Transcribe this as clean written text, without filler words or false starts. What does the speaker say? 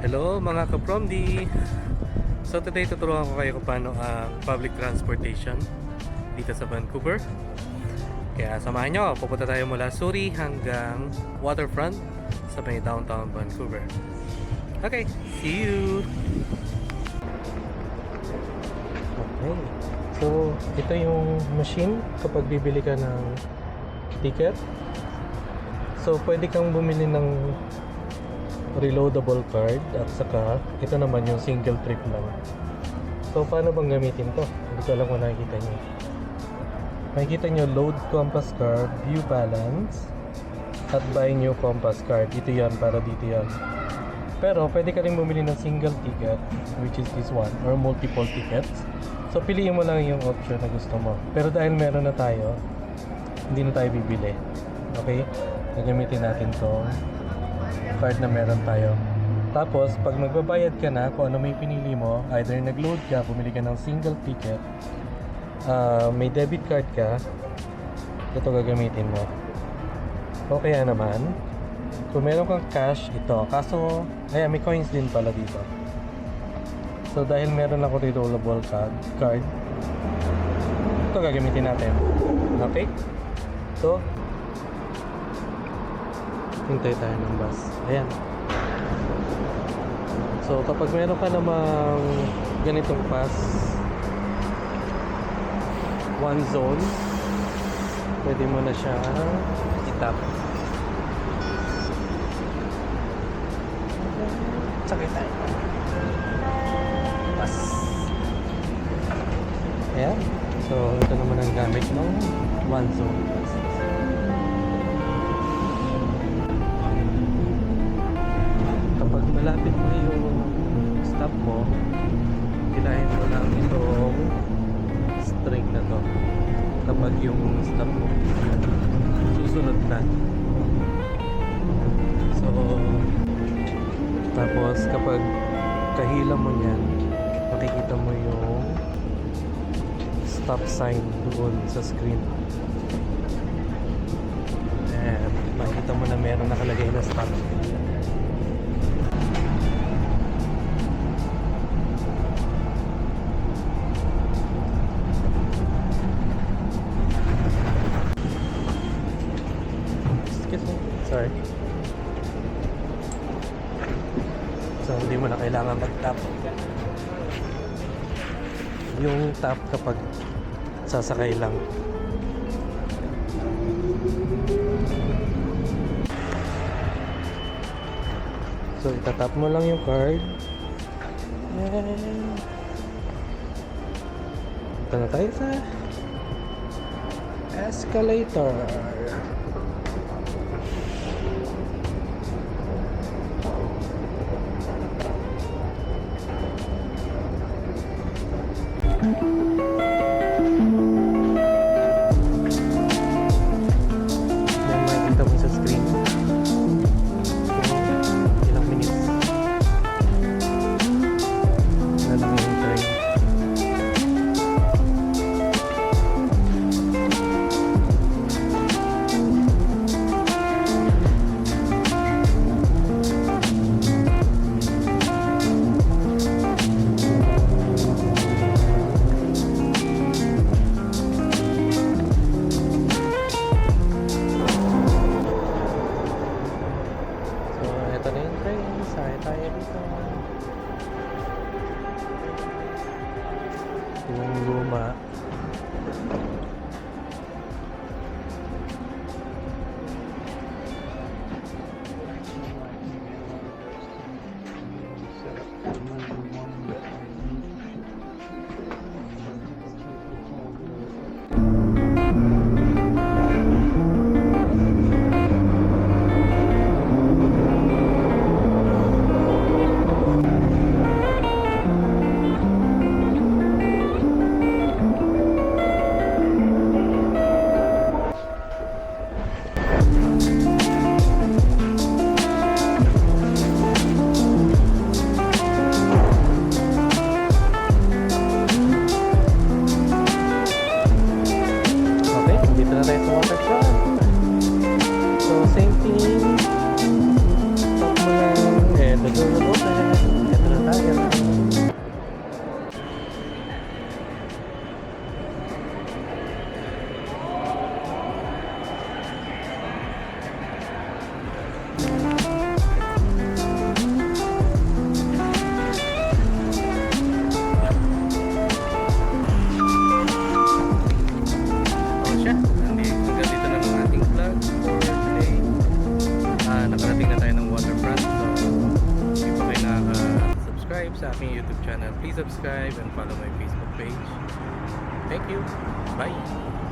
Hello mga ka-Promdi! So today tuturuan ko kayo kung paano ang public transportation dito sa Vancouver. Kaya samahan nyo, pupunta tayo mula Surrey hanggang Waterfront sa may downtown Vancouver. Okay, see you! Okay, so ito yung machine kapag bibili ka ng ticket. So pwede kang bumili ng reloadable card at saka ito naman yung single trip lang. So paano bang gamitin to? Hindi ko alam kung nakikita nyo. Makikita nyo load compass card, view balance at buy new compass card. Ito yan, para dito yan. Pero pwede ka rin bumili ng single ticket, which is this one, or multiple tickets. So piliin mo lang yung option na gusto mo. Pero dahil meron na tayo, hindi na tayo bibili. Okay? Gagamitin natin to card na meron tayo. Tapos pag magbabayad ka na, kung ano may pinili mo, either nag-load ka, bumili ka ng single ticket, may debit card ka, ito gagamitin mo. O kaya naman, kung meron kang cash, ito. Kaso, may coins din pala dito. So dahil meron ako reloadable card, ito gagamitin natin. Okay? So hintay tayo ng bus. Ayan. So kapag meron ka namang ganitong pass, one zone, pwede mo na siya itap. Sakay tayo. Bus. Ayan. So ito naman ang gamit ng one zone pass. Kapag malapit mo yung stop mo, hilahin mo lang itong string na to. Kapag yung stop mo susunod na. So tapos kapag kahila mo yan, makikita mo yung stop sign doon sa screen. And makikita mo na meron nakalagay na stop. Sorry. So hindi mo na kailangan mag-tap. Yung tap kapag sasakay lang. So itatap mo lang yung card. Ito na tayo sa escalator. Yan, makikita mo sa screen kung ilang minutes na lang yung train. Ito na yung train, sakay tayo dito. Yung luma. sa aking YouTube channel. Please subscribe and follow my Facebook page. Thank you. Bye!